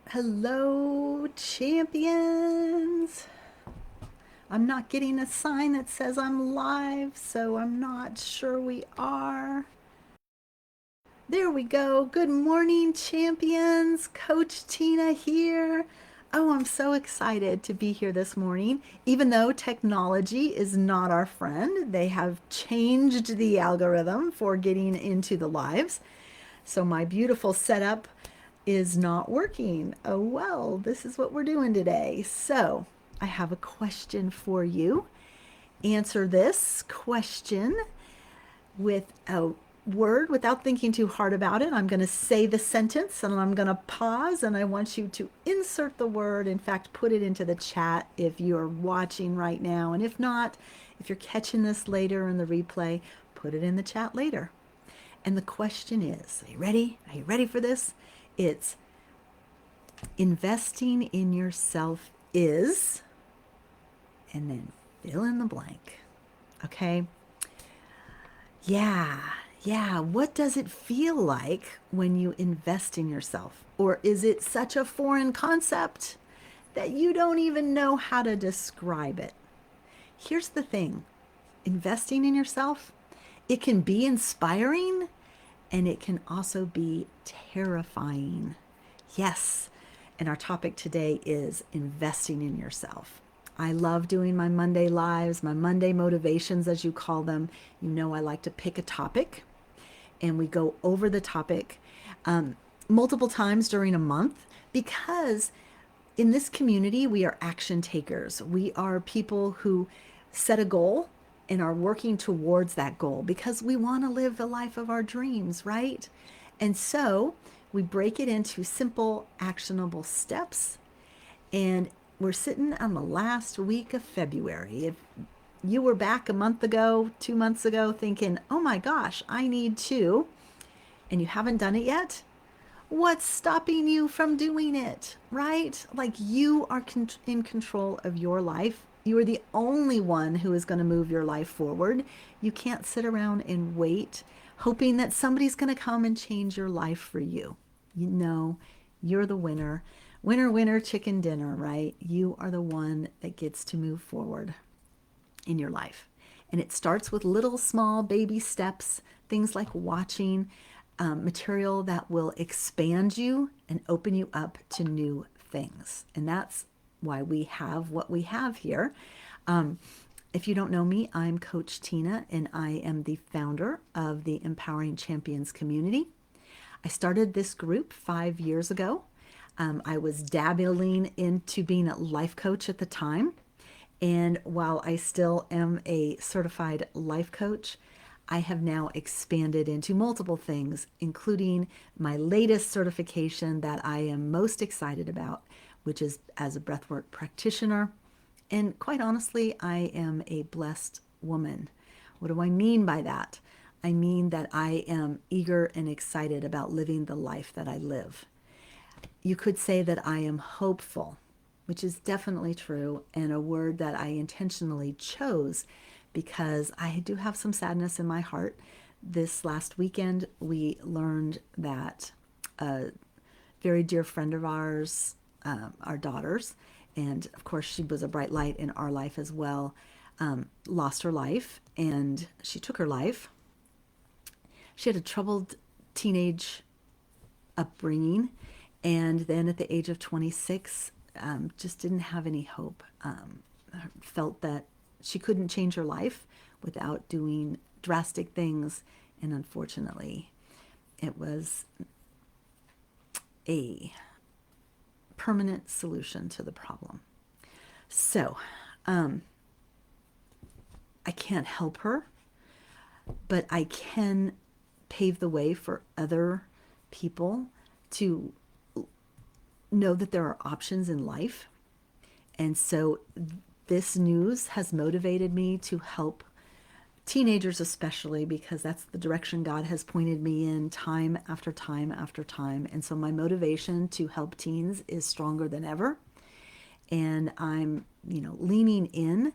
Hello, champions. I'm not getting a sign that says I'm live, so I'm not sure we are. There we go. Good morning, champions. Coach Tina here. Oh, I'm so excited to be here this morning. Even though technology is not our friend, they have changed the algorithm for getting into the lives. So my beautiful setup is not working. Oh well, this is what we're doing today. So I have a question for you. Answer this question with a word without thinking too hard about it. I'm going to say the sentence and I'm going to pause and I want you to insert the word. In fact, put it into the chat if you're watching right now. And if not, if you're catching this later in the replay, put it in the chat later. And the question is, are you ready? Are you ready for this? It's investing in yourself is, and then fill in the blank. Okay? Yeah, yeah. What does it feel like when you invest in yourself? Or is it such a foreign concept that you don't even know how to describe it? Here's the thing, investing in yourself, it can be inspiring and it can also be terrifying. Yes. And our topic today is investing in yourself. I love doing my Monday lives, my Monday motivations, as you call them. You know, I like to pick a topic and we go over the topic multiple times during a month because in this community, we are action takers. We are people who set a goal and are working towards that goal because we want to live the life of our dreams, right? And so we break it into simple, actionable steps. And we're sitting on the last week of February. If you were back a month ago, 2 months ago, thinking, oh my gosh, I need to, and you haven't done it yet, what's stopping you from doing it, right? Like you are in control of your life. You are the only one who is going to move your life forward. You can't sit around and wait, hoping that somebody's going to come and change your life for you. You know, you're the winner. Winner, winner, chicken dinner, right? You are the one that gets to move forward in your life. And it starts with little small baby steps, things like watching material that will expand you and open you up to new things. And that's why we have what we have here. If you don't know me, I'm Coach Tina, and I am the founder of the Empowering Champions community. I started this group 5 years ago. I was dabbling into being a life coach at the time. And while I still am a certified life coach, I have now expanded into multiple things, including my latest certification that I am most excited about, which is as a breathwork practitioner. And quite honestly, I am a blessed woman. What do I mean by that? I mean that I am eager and excited about living the life that I live. You could say that I am hopeful, which is definitely true, and a word that I intentionally chose because I do have some sadness in my heart. This last weekend, we learned that a very dear friend of ours, our daughters, and of course, she was a bright light in our life as well, lost her life, and she took her life. She had a troubled teenage upbringing, and then at the age of 26, just didn't have any hope. Felt that she couldn't change her life without doing drastic things, and unfortunately, it was a permanent solution to the problem. So, I can't help her, but I can pave the way for other people to know that there are options in life. And so this news has motivated me to help teenagers, especially because that's the direction God has pointed me in time after time after time. And so my motivation to help teens is stronger than ever. And I'm, leaning in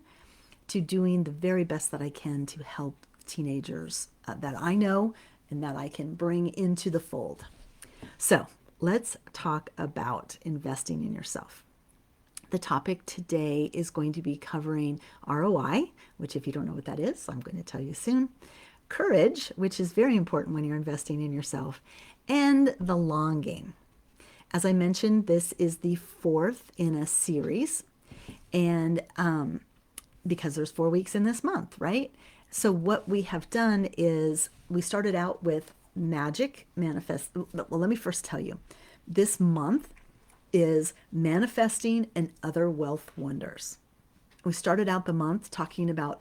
to doing the very best that I can to help teenagers that I know and that I can bring into the fold. So let's talk about investing in yourself. The topic today is going to be covering ROI, which, if you don't know what that is, I'm going to tell you soon. Courage, which is very important when you're investing in yourself, and the long game. As I mentioned, this is the fourth in a series, and because there's 4 weeks in this month, right? So what we have done is we started out with magic manifest. Well, let me first tell you, this month is manifesting and other wealth wonders. We started out the month talking about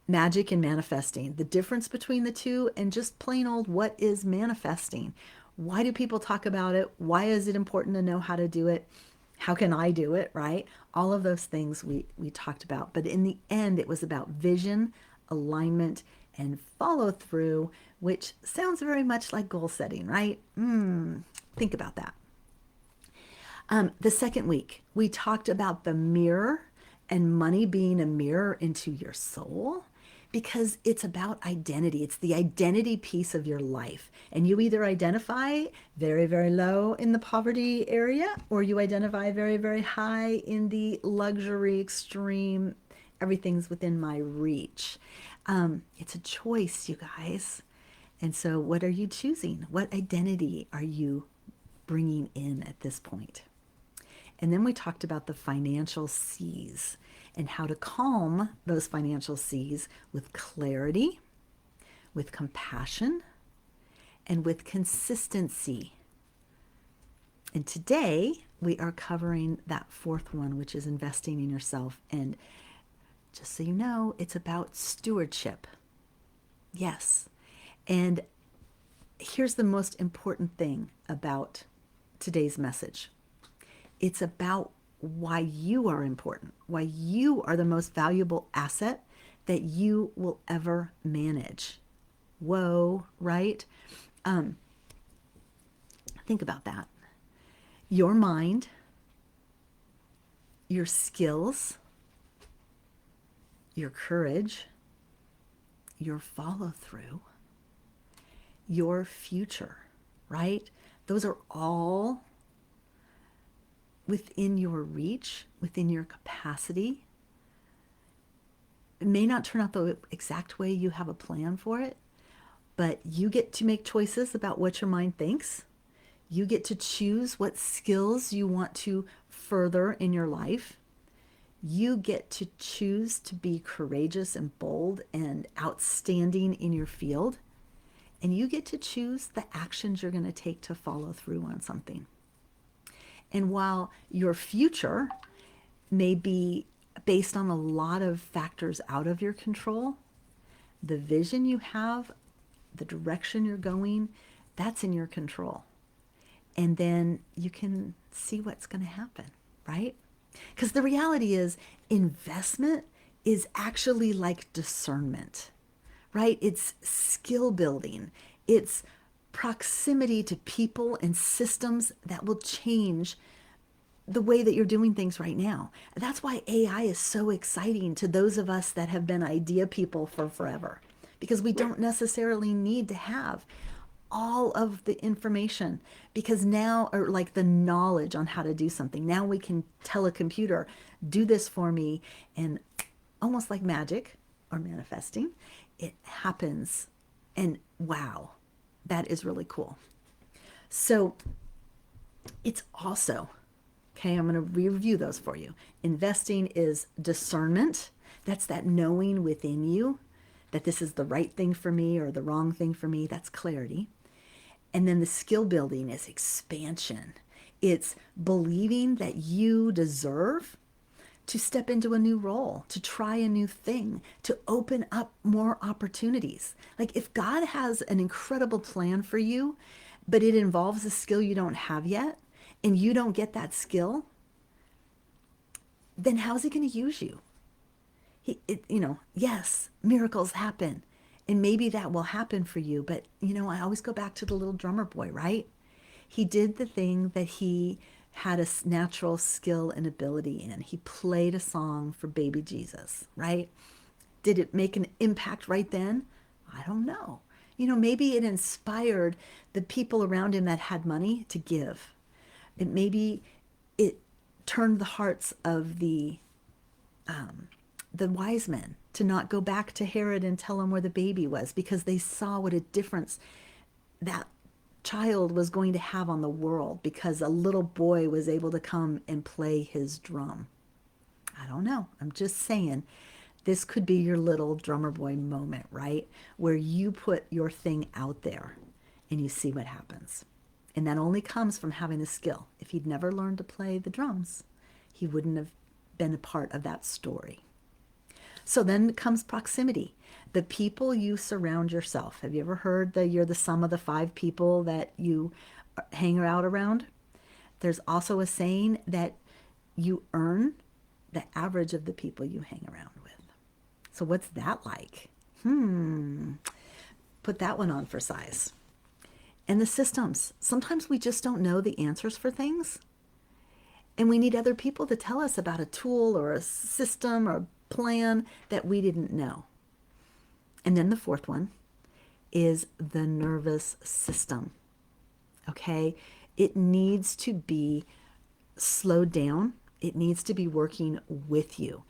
magic and manifesting, the difference between the two, and just plain old, what is manifesting? Why do people talk about it? Why is it important to know how to do it? How can I do it, right? All of those things we talked about. But in the end, it was about vision, alignment, and follow through, which sounds very much like goal setting, right? Think about that. The second week, we talked about the mirror and money being a mirror into your soul, because it's about identity. It's the identity piece of your life. And you either identify very, very low in the poverty area, or you identify very, very high in the luxury extreme. Everything's within my reach. It's a choice, you guys. And so what are you choosing? What identity are you bringing in at this point? And then we talked about the financial seas and how to calm those financial seas with clarity, with compassion, and with consistency. And today we are covering that fourth one, which is investing in yourself. And just so you know, it's about stewardship. Yes. And here's the most important thing about today's message. It's about why you are important, why you are the most valuable asset that you will ever manage. Whoa, right? Think about that. Your mind, your skills, your courage, your follow through, your future, right? Those are all within your reach, within your capacity. It may not turn out the exact way you have a plan for it, but you get to make choices about what your mind thinks. You get to choose what skills you want to further in your life. You get to choose to be courageous and bold and outstanding in your field. And you get to choose the actions you're going to take to follow through on something. And while your future may be based on a lot of factors out of your control, the vision you have, the direction you're going, that's in your control. And then you can see what's going to happen, right? Because the reality is, investment is actually like discernment, right? It's skill building. It's proximity to people and systems that will change the way that you're doing things right now. That's why AI is so exciting to those of us that have been idea people for forever, because we don't necessarily need to have all of the information, because now, or like the knowledge on how to do something. Now we can tell a computer, do this for me, and almost like magic or manifesting, it happens. And wow, that is really cool. So it's also, okay, I'm going to review those for you. Investing is discernment. That's that knowing within you that this is the right thing for me or the wrong thing for me. That's clarity. And then the skill building is expansion. It's believing that you deserve to step into a new role, to try a new thing, to open up more opportunities. Like if God has an incredible plan for you, but it involves a skill you don't have yet, and you don't get that skill, then how's he going to use you? Yes, miracles happen. And maybe that will happen for you. But, I always go back to the little drummer boy, right? He did the thing that he had a natural skill and ability in. He played a song for baby Jesus, right? Did it make an impact right then? I don't know. Maybe it inspired the people around him that had money to give. Maybe it turned the hearts of the wise men to not go back to Herod and tell him where the baby was, because they saw what a difference that child was going to have on the world, because a little boy was able to come and play his drum. I don't know. I'm just saying, this could be your little drummer boy moment, right? Where you put your thing out there and you see what happens. And that only comes from having the skill. If he'd never learned to play the drums, he wouldn't have been a part of that story. So then comes proximity. The people you surround yourself. Have you ever heard that you're the sum of the 5 people that you hang out around? There's also a saying that you earn the average of the people you hang around with. So what's that like? Put that one on for size. And the systems. Sometimes we just don't know the answers for things. And we need other people to tell us about a tool or a system or a plan that we didn't know. And then the 4th one is the nervous system. Okay? It needs to be slowed down. It needs to be working with you.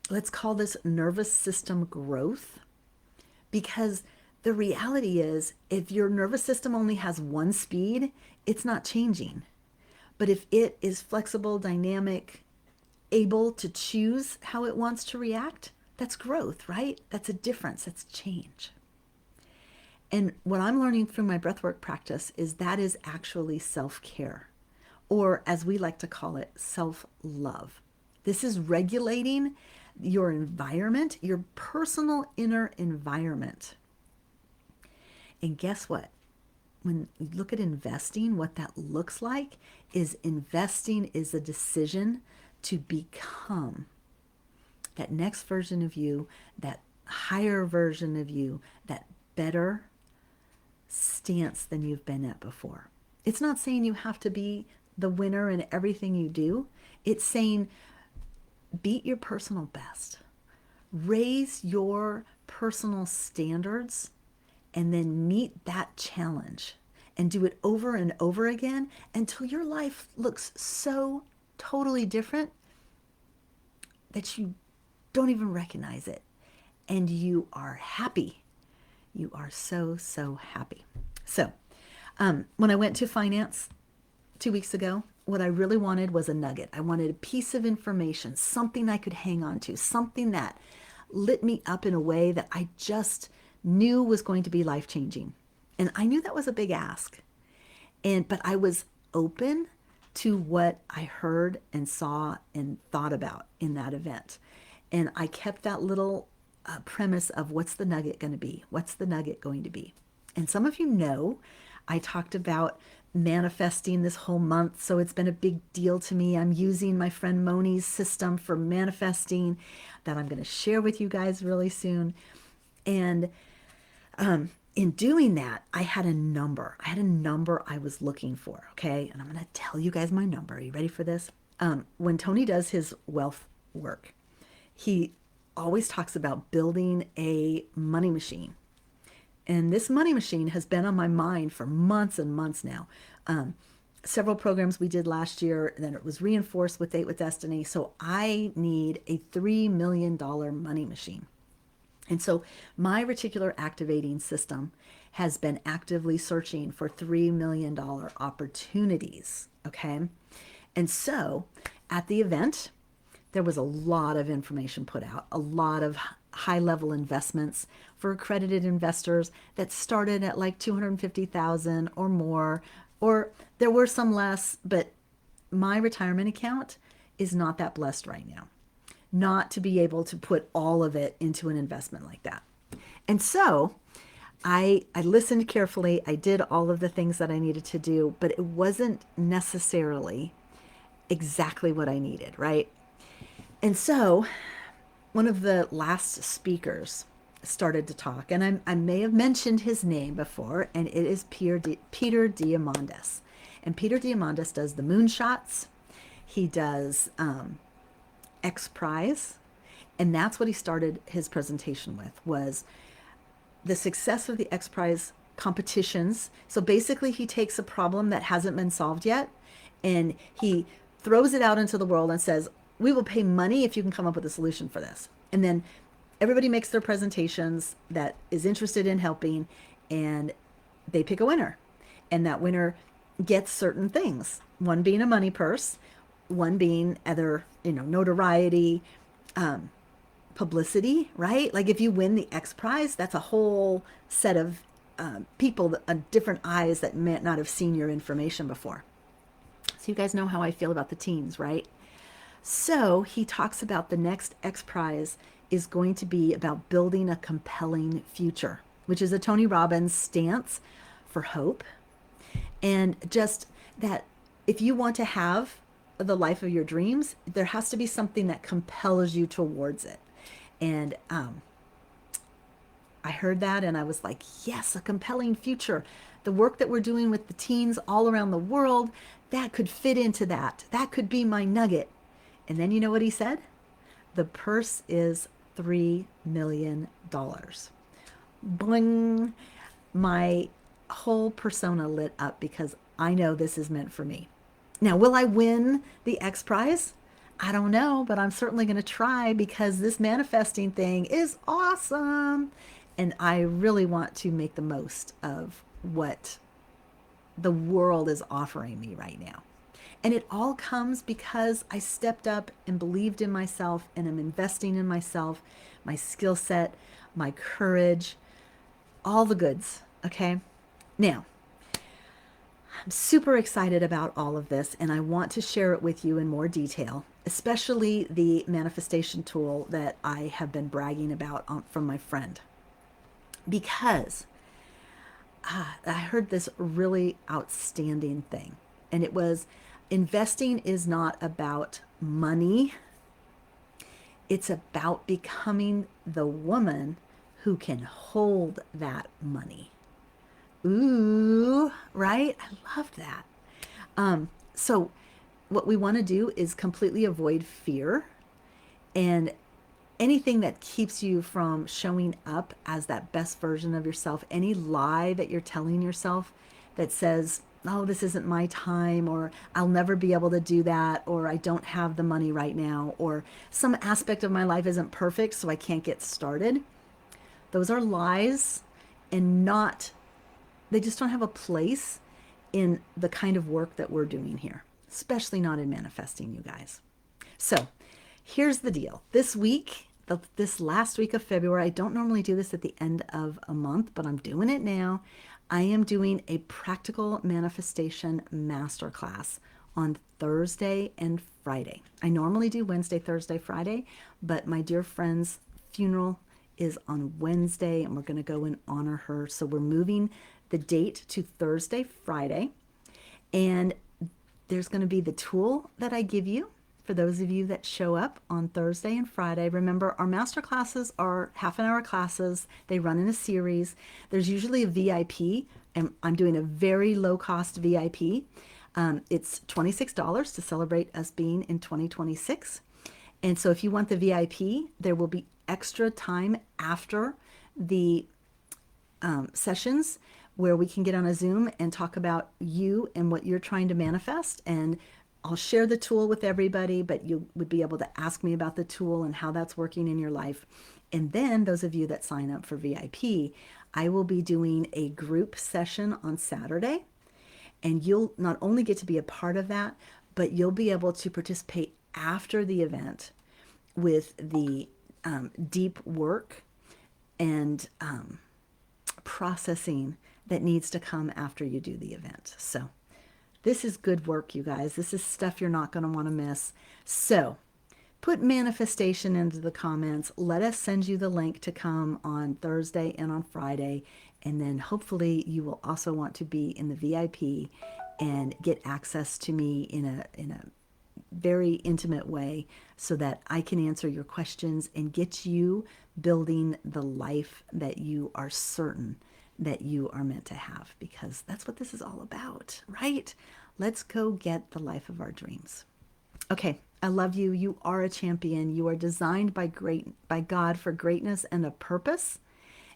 Let's call this nervous system growth, because the reality is, if your nervous system only has one speed, it's not changing. But if it is flexible, dynamic, able to choose how it wants to react, that's growth, right? That's a difference. That's change. And what I'm learning through my breathwork practice is that is actually self-care, or as we like to call it, self-love. This is regulating your environment, your personal inner environment. And guess what? When you look at investing, what that looks like is investing is a decision to become that next version of you, that higher version of you, that better stance than you've been at before. It's not saying you have to be the winner in everything you do. It's saying beat your personal best. Raise your personal standards and then meet that challenge and do it over and over again until your life looks so totally different that you don't even recognize it. And you are happy. You are so, so happy. So when I went to finance 2 weeks ago, what I really wanted was a nugget. I wanted a piece of information, something I could hang on to, something that lit me up in a way that I just knew was going to be life-changing. And I knew that was a big ask. But I was open to what I heard and saw and thought about in that event. And I kept that little premise of what's the nugget going to be? What's the nugget going to be? And some of you know, I talked about manifesting this whole month, so it's been a big deal to me. I'm using my friend Moni's system for manifesting that I'm going to share with you guys really soon. And in doing that, I had a number. I was looking for, okay? And I'm going to tell you guys my number. Are you ready for this? When Tony does his wealth work, he always talks about building a money machine. And this money machine has been on my mind for months and months now. Several programs we did last year, and then it was reinforced with Date with Destiny. So I need a $3 million money machine. And so my reticular activating system has been actively searching for $3 million opportunities, okay? And so at the event, there was a lot of information put out, a lot of high-level investments for accredited investors that started at like $250,000 or more, or there were some less, but my retirement account is not that blessed right now, not to be able to put all of it into an investment like that. And so I listened carefully. I did all of the things that I needed to do, but it wasn't necessarily exactly what I needed, right? And so one of the last speakers started to talk, and I may have mentioned his name before, and it is Peter Diamandis. And Peter Diamandis does the moonshots. He does X Prize, and that's what he started his presentation with, was the success of the X Prize competitions. So basically, he takes a problem that hasn't been solved yet and he throws it out into the world and says, we will pay money if you can come up with a solution for this. And then everybody makes their presentations that is interested in helping, and they pick a winner. And that winner gets certain things, one being a money purse, one being other, notoriety, publicity, right? Like if you win the X Prize, that's a whole set of people, different eyes that may not have seen your information before. So you guys know how I feel about the teens, right? So he talks about the next X Prize is going to be about building a compelling future, which is a Tony Robbins stance for hope. And just that if you want to have the life of your dreams, there has to be something that compels you towards it. And I heard that and I was like, yes, a compelling future. The work that we're doing with the teens all around the world, that could fit into that. That could be my nugget. And then you know what he said? The purse is $3 million. Bling. My whole persona lit up because I know this is meant for me. Now, will I win the X Prize? I don't know, but I'm certainly going to try because this manifesting thing is awesome. And I really want to make the most of what the world is offering me right now. And it all comes because I stepped up and believed in myself and I'm investing in myself, my skill set, my courage, all the goods. Okay. Now, I'm super excited about all of this and I want to share it with you in more detail, especially the manifestation tool that I have been bragging about from my friend. Because I heard this really outstanding thing, and it was investing is not about money. It's about becoming the woman who can hold that money. Ooh, right? I love that. So what we want to do is completely avoid fear and anything that keeps you from showing up as that best version of yourself, any lie that you're telling yourself that says, oh, this isn't my time, or I'll never be able to do that, or I don't have the money right now, or some aspect of my life isn't perfect, so I can't get started. Those are lies and they just don't have a place in the kind of work that we're doing here, especially not in manifesting, you guys. So here's the deal. This week, this last week of February, I don't normally do this at the end of a month, but I'm doing it now. I am doing a practical manifestation masterclass on Thursday and Friday. I normally do Wednesday, Thursday, Friday, but my dear friend's funeral is on Wednesday and we're going to go and honor her. So we're moving the date to Thursday, Friday. And there's going to be the tool that I give you for those of you that show up on Thursday and Friday. Remember, our master classes are half-an-hour classes. They run in a series. There's usually a VIP, and I'm doing a very low-cost VIP. It's $26 to celebrate us being in 2026. And so if you want the VIP, there will be extra time after the sessions where we can get on a Zoom and talk about you and what you're trying to manifest. And I'll share the tool with everybody, but you would be able to ask me about the tool and how that's working in your life. And then those of you that sign up for VIP, I will be doing a group session on Saturday. And you'll not only get to be a part of that, but you'll be able to participate after the event with the deep work and processing that needs to come after you do the event. So this is good work, you guys. This is stuff you're not going to want to miss. So put manifestation into the comments. Let us send you the link to come on Thursday and on Friday. And then hopefully you will also want to be in the VIP and get access to me in a very intimate way so that I can answer your questions and get you building the life that you are certain that you are meant to have, because that's what this is all about, right? Let's go get the life of our dreams. Okay, I love you. You are a champion. You are designed by God for greatness and a purpose.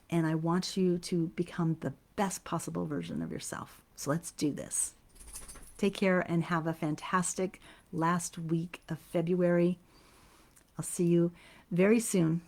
and I want you to become the best possible version of yourself. So let's do this. Take care and have a fantastic last week of February. I'll see you very soon.